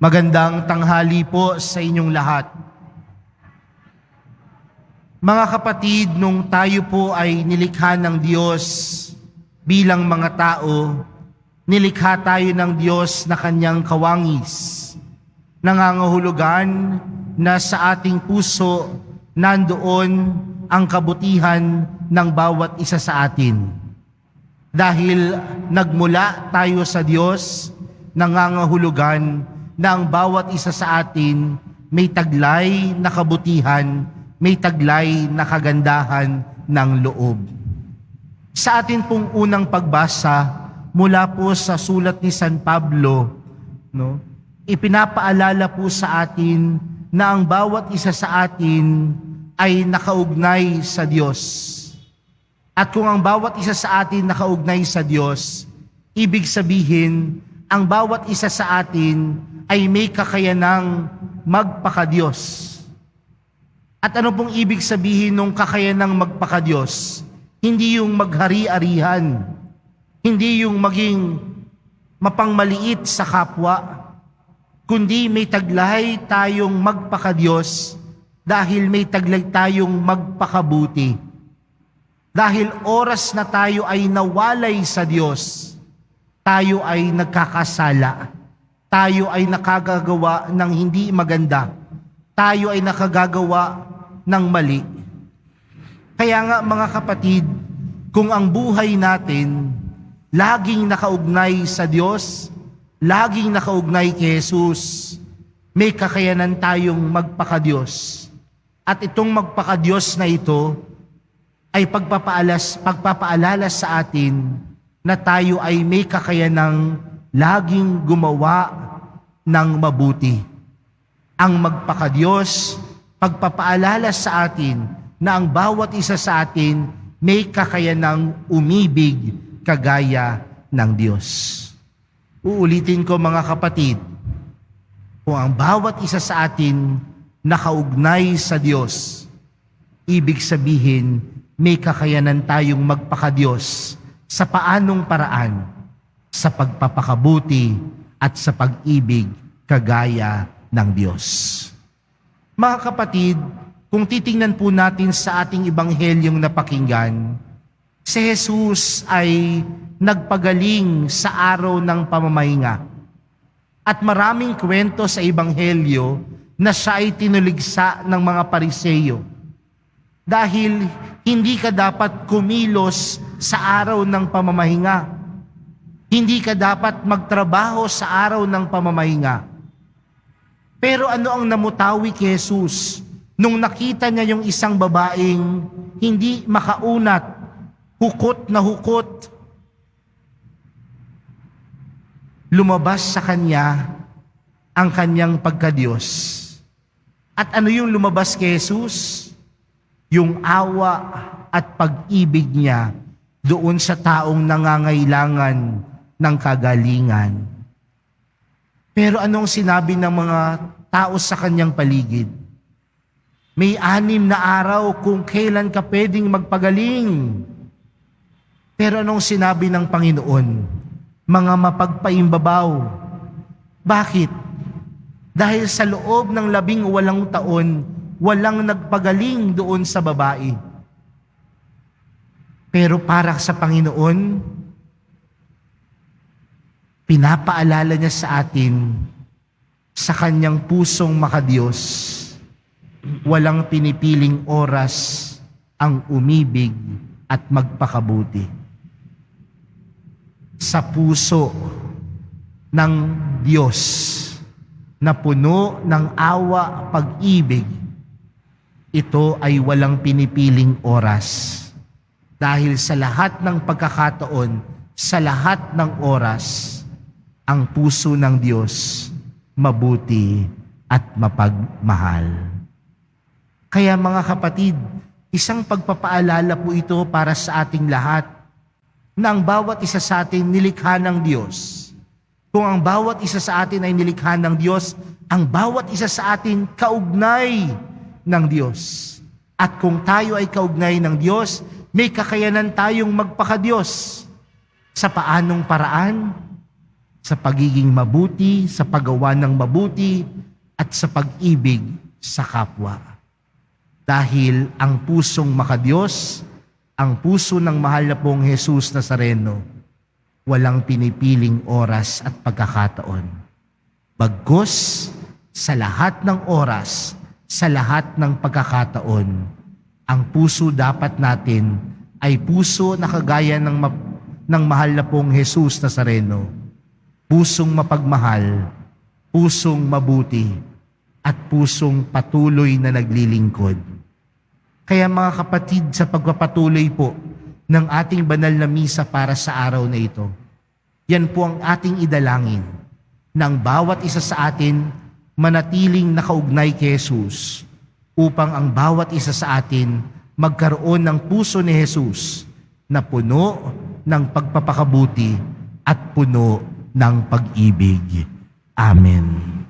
Magandang tanghali po sa inyong lahat. Mga kapatid, nung tayo po ay nilikha ng Diyos bilang mga tao, nilikha tayo ng Diyos na kanyang kawangis. Nangangahulugan na sa ating puso nandoon ang kabutihan ng bawat isa sa atin. Dahil nagmula tayo sa Diyos, nangangahulugan na ang bawat isa sa atin may taglay na kabutihan, may taglay na kagandahan ng loob. Sa atin pong unang pagbasa mula po sa sulat ni San Pablo, ipinapaalala po sa atin na ang bawat isa sa atin ay nakaugnay sa Diyos. At kung ang bawat isa sa atin nakaugnay sa Diyos, ibig sabihin, ang bawat isa sa atin ay may kakayanang magpakadiyos. At ano pong ibig sabihin ng kakayanang magpakadiyos? Hindi yung maghari-arihan, hindi yung maging mapangmaliit sa kapwa, kundi may taglay tayong magpakadiyos dahil may taglay tayong magpakabuti. Dahil oras na tayo ay nawalay sa Diyos, tayo ay nagkakasala. Tayo ay nakagagawa ng hindi maganda. Tayo ay nakagagawa ng mali. Kaya nga mga kapatid, kung ang buhay natin laging nakaugnay sa Diyos, laging nakaugnay kay Jesus, may kakayanan tayong magpakadiyos. At itong magpakadiyos na ito ay pagpapaalala sa atin na tayo ay may kakayanang laging gumawa ng mabuti. Ang magpakadiyos, pagpapaalala sa atin na ang bawat isa sa atin may kakayanang umibig kagaya ng Diyos. Uulitin ko mga kapatid, kung ang bawat isa sa atin nakaugnay sa Diyos, ibig sabihin may kakayanan tayong magpakadiyos sa paanong paraan, sa pagpapakabuti at sa pag-ibig kagaya ng Diyos. Mga kapatid, kung titingnan po natin sa ating ebanghelyong napakinggan, si Jesus ay nagpagaling sa araw ng pamamahinga. At maraming kwento sa ebanghelyo na siya ay tinuligsa ng mga Pariseyo. Dahil hindi ka dapat kumilos sa araw ng pamamahinga. Hindi ka dapat magtrabaho sa araw ng pamamahinga. Pero ano ang namutawi kay Jesus nung nakita niya yung isang babaeng hindi makaunat, hukot na hukot? Lumabas sa kanya ang kanyang pagkadiyos. At ano yung lumabas kay Jesus? Yung awa at pag-ibig niya doon sa taong nangangailangan ng kagalingan. Pero anong sinabi ng mga tao sa kanyang paligid? May 6 na araw kung kailan ka pwedeng magpagaling. Pero anong sinabi ng Panginoon? Mga mapagpaimbabaw. Bakit? Dahil sa loob ng 18 taon, walang nagpagaling doon sa babae. Pero para sa Panginoon, pinapaalala niya sa atin, sa kanyang pusong makadiyos, walang pinipiling oras ang umibig at magpakabuti. Sa puso ng Diyos na puno ng awa, pag-ibig, ito ay walang pinipiling oras. Dahil sa lahat ng pagkakataon, sa lahat ng oras, ang puso ng Diyos mabuti at mapagmahal. Kaya mga kapatid, isang pagpapaalala po ito para sa ating lahat na ang bawat isa sa atin nilikha ng Diyos. Kung ang bawat isa sa atin ay nilikha ng Diyos, ang bawat isa sa atin kaugnay ng Diyos. At kung tayo ay kaugnay ng Diyos, may kakayanan tayong magpakadiyos. Sa paanong paraan? sa pagiging mabuti, sa paggawa ng mabuti, at sa pag-ibig sa kapwa. Dahil ang pusong makadiyos, ang puso ng mahal na pong Jesus Nazareno, walang pinipiling oras at pagkakataon. Bagkus, sa lahat ng oras, sa lahat ng pagkakataon, ang puso dapat natin ay puso na kagaya ng mahal na pong Jesus Nazareno, pusong mapagmahal, pusong mabuti, at pusong patuloy na naglilingkod. Kaya mga kapatid, sa pagpapatuloy po ng ating banal na misa para sa araw na ito, yan po ang ating idalangin ng bawat isa sa atin manatiling nakaugnay kay Jesus upang ang bawat isa sa atin magkaroon ng puso ni Jesus na puno ng pagpapakabuti at puno ng pag-ibig. Amen.